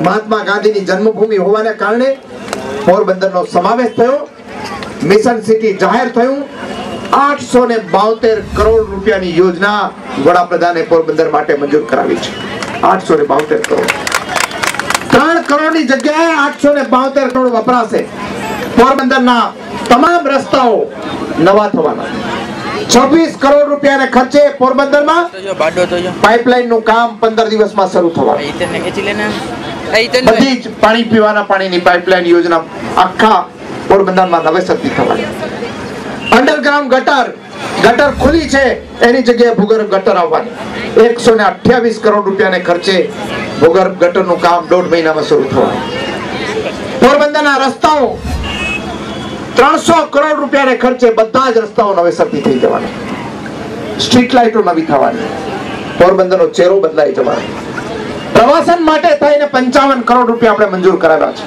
મહાત્મા ગાંધીની જન્મભૂમિ હોવાને કારણે પોરબંદરનો સમાવેશ થયો, મિશન સિટી જાહેર થયું. 872 કરોડ રૂપિયાની યોજના વડાપ્રધાને પોરબંદર માટે મંજૂર કરાવી છે. 872 કરોડ. 3 કરોડની જગ્યાએ 872 કરોડ વપરાશે. પોરબંદરના તમામ રસ્તાઓ નવા થવાના. 26 કરોડ રૂપિયાને ખર્ચે પોરબંદરમાં પાઇપલાઇન નું કામ 15 દિવસમાં શરૂ થવાનું. બધી જ પાણી પીવાના પાણીની પાઇપલાઇન યોજના આખા પોરબંદરમાં નવેસરથી થવાની. અંડરગ્રાઉન્ડ ગટર ખુલી છે, એની જગ્યાએ ભૂગર્ભ ગટર આવવાની. 128 કરોડ રૂપિયાને ખર્ચે ભૂગર્ભ ગટરનું કામ 1.5 મહિનામાં શરૂ થવાનું. પોરબંદરના રસ્તાઓ 300 કરોડ રૂપિયાને ખર્ચે બધા જ રસ્તાઓ નવેસરથી થઈ જવાના. સ્ટ્રીટ લાઇટો નવી થવાની. પોરબંદરનો ચહેરો બદલાઈ જવાનો. પ્રવાસન માટે થઈને 55 કરોડ રૂપિયા આપણે મંજૂર કરાવ્યા છે.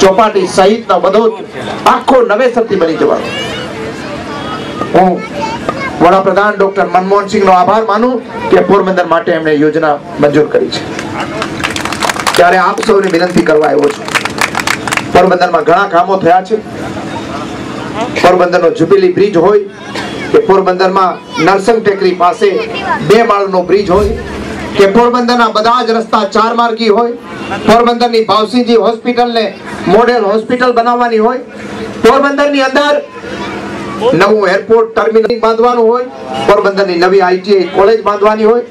ચોપાટી સહિતનો બધો આખો નવેસરથી બની જવાનો. હું વડાપ્રધાન ડોક્ટર મનમોહન સિંહનો આભાર માનું કે પોરબંદર માટે એમણે યોજના મંજૂર કરી છે. ત્યારે આપ સૌને વિનંતી કરવા આવ્યો છું. પોરબંદરમાં ઘણા કામો થયા છે. પોરબંદરનો જ્યુબિલી બ્રિજ હોય કે પોરબંદરમાં નરસંગ ટેકરી પાસે 2 માળનો બ્રિજ હોય કે પોરબંદરના બધા જ રસ્તા 4 માર્ગી હોય, પોરબંદરની ભાવસિંહજી હોસ્પિટલને મોડેલ હોસ્પિટલ બનાવવાની હોય, પોરબંદરની અંદર નવું એરપોર્ટ ટર્મિનલ બાંધવાનું હોય, પોરબંદરની નવી આઈટીઆઈ કોલેજ બાંધવાની હોય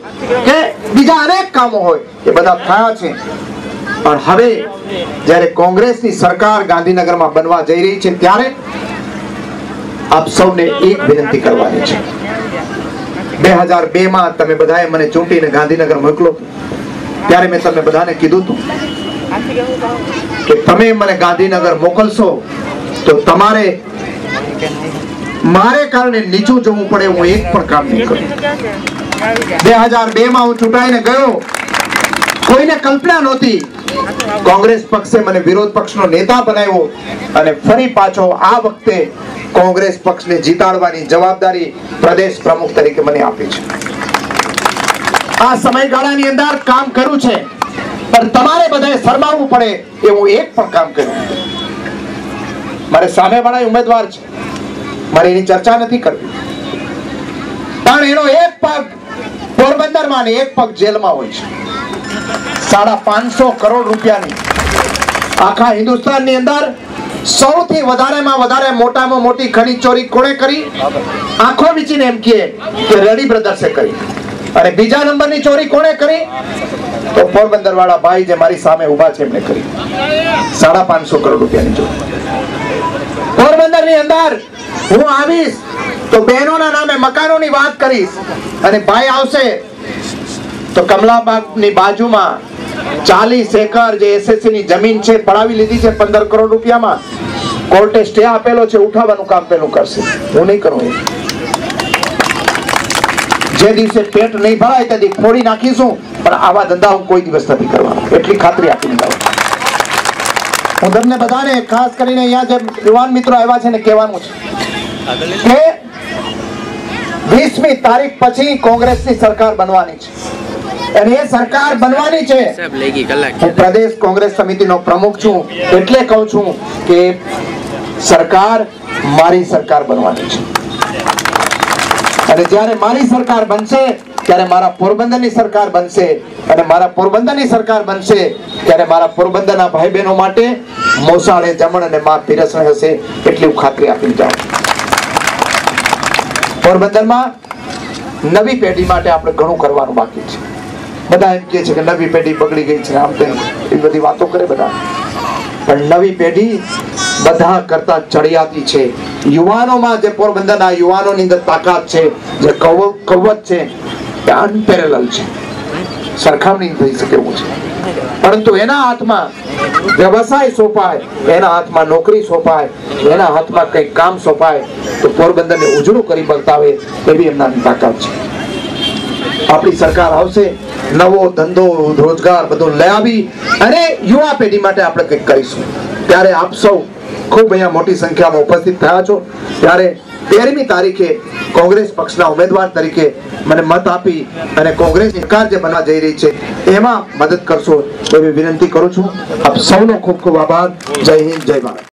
કે બીજા અનેક કામો હોય, એ બધા થયા છે. પણ હવે જ્યારે કોંગ્રેસની સરકાર ગાંધીનગરમાં બનવા જઈ રહી છે ત્યારે આપ સૌને એક વિનંતી કરવાની છે. 2002 માં તમે બધાએ મને ચૂંટીને ગાંધીનગર મોકલો ત્યારે મેં તમને બધાને કીધું હતું કે તમે મને ગાંધીનગર મોકલશો તો તમારે મારે કારણે નીચું જવું પડે, હું એક પણ કામ નહીં કરું. 2002 માં હું ચૂંટાઈને ગયો, કોઈને કલ્પના નહોતી. કોંગ્રેસ પક્ષે મને વિરોધ પક્ષનો નેતા બનાવ્યો અને ફરી પાછો આ વખતે કોંગ્રેસ પક્ષને જીતાડવાની જવાબદારી પ્રદેશ પ્રમુખ તરીકે મને આપી છે. આ સમયગાળાની અંદર કામ કર્યું છે, પણ તમારે બધાએ શરમાવવું પડે એવું એક પણ કામ કર્યું. મારે સામેવાળા ઉમેદવાર છે, મારે એની ચર્ચા નથી કરવી, પણ એનો એક પગ પોરબંદરમાં ને એક પગ જેલમાં હોય છે. 550 કરોડ રૂપિયાની આખા હિન્દુસ્તાનની અંદર સૌથી વધારેમાં વધારે મોટામાં મોટી ખનીજ ચોરી કોણે કરી? આંખો વીચીને એમ કહે કે રેડી બ્રધર્સે કરી. અને બીજા નંબરની ચોરી કોણે કરી? તો પોરબંદર વાળા ભાઈ જે મારી સામે ઉભા છે એમને કરી. 550 કરોડ રૂપિયાની ચોરી. પોરબંદરની અંદર હું આવીશ તો બહેનોના નામે મકાનોની વાત કરીશ અને ભાઈ આવશે તો કમલાબાગની બાજુમાં 40 એકર જે એસએસસી ની જમીન છે પડાવી લીધી છે 15 કરોડ રૂપિયામાં. કોર્ટે સ્ટે આપેલો છે, ઉઠાવવાનું કામ પેલું કરશે. હું નહીં કરું. જે દિવસે પેટ નહીં ભરાય તેથી ફોડી નાખીશું, પણ આવા ધંધા હું કોઈ દિવસ નથી કરવાનો, એટલી ખાતરી આપી દઉં. હું તમને બધાને ખાસ કરીને અહીંયા જે યુવાન મિત્રો આવ્યા છે ને કહેવાનું છે કે 20મી તારીખ પછી કોંગ્રેસની સરકાર બનવાની છે અને એ સરકાર બનવાની છે. હું પ્રદેશ કોંગ્રેસ સમિતિનો પ્રમુખ છું એટલે કહું છું કે સરકાર મારી સરકાર બનવાની છે. અને જ્યારે મારી સરકાર બનશે ત્યારે મારા પોરબંદરની સરકાર બનશે અને મારા પોરબંદરની સરકાર બનશે ત્યારે મારા પોરબંદરના ભાઈ બહેનો માટે મોસાળે જમણ અને માં પીરસણ હશે, એટલી હું ખાતરી આપી જાઉં. પોરબંદરમાં નવી પેઢી માટે આપણે ઘણું કરવાનું બાકી છે. બધા એમ કહે છે કે નવી પેઢી બગડી ગઈ છે, આમ તેમ એ બધી વાતો કરે બધા, પણ નવી પેઢી બધા કરતા ચડિયાતી છે. યુવાનોમાં જે પોરબંદરના યુવાનોની અંદર તાકાત છે, જે કવચ છે, એ અનપેરેલલ છે, સરખામણી થઈ શકે એવું છે. પરંતુ એના હાથમાં વ્યવસાય સોંપાય, એના હાથમાં નોકરી સોંપાય, એના હાથમાં કંઈક કામ સોંપાય તો પોરબંદરને ઉજળું કરી બતાવે એવી એમના તાકાત છે. આપણી સરકાર આવશે, નવો ધંધો રોજગાર બધું લઈ આવી અને યુવા પેઢી માટે આપણે કંઈક કરીશું. ત્યારે આપ સૌ ખૂબ અહીંયા મોટી સંખ્યામાં ઉપસ્થિત થયા છો ત્યારે 13મી તારીખે કોંગ્રેસ પક્ષના ઉમેદવાર તરીકે મને મત આપી અને કોંગ્રેસ સરકાર જે બનવા જઈ રહી છે એમાં મદદ કરશો એવી વિનંતી કરું છું. આપ સૌનો ખૂબ ખૂબ આભાર. જય હિન્દ, જય ભારત.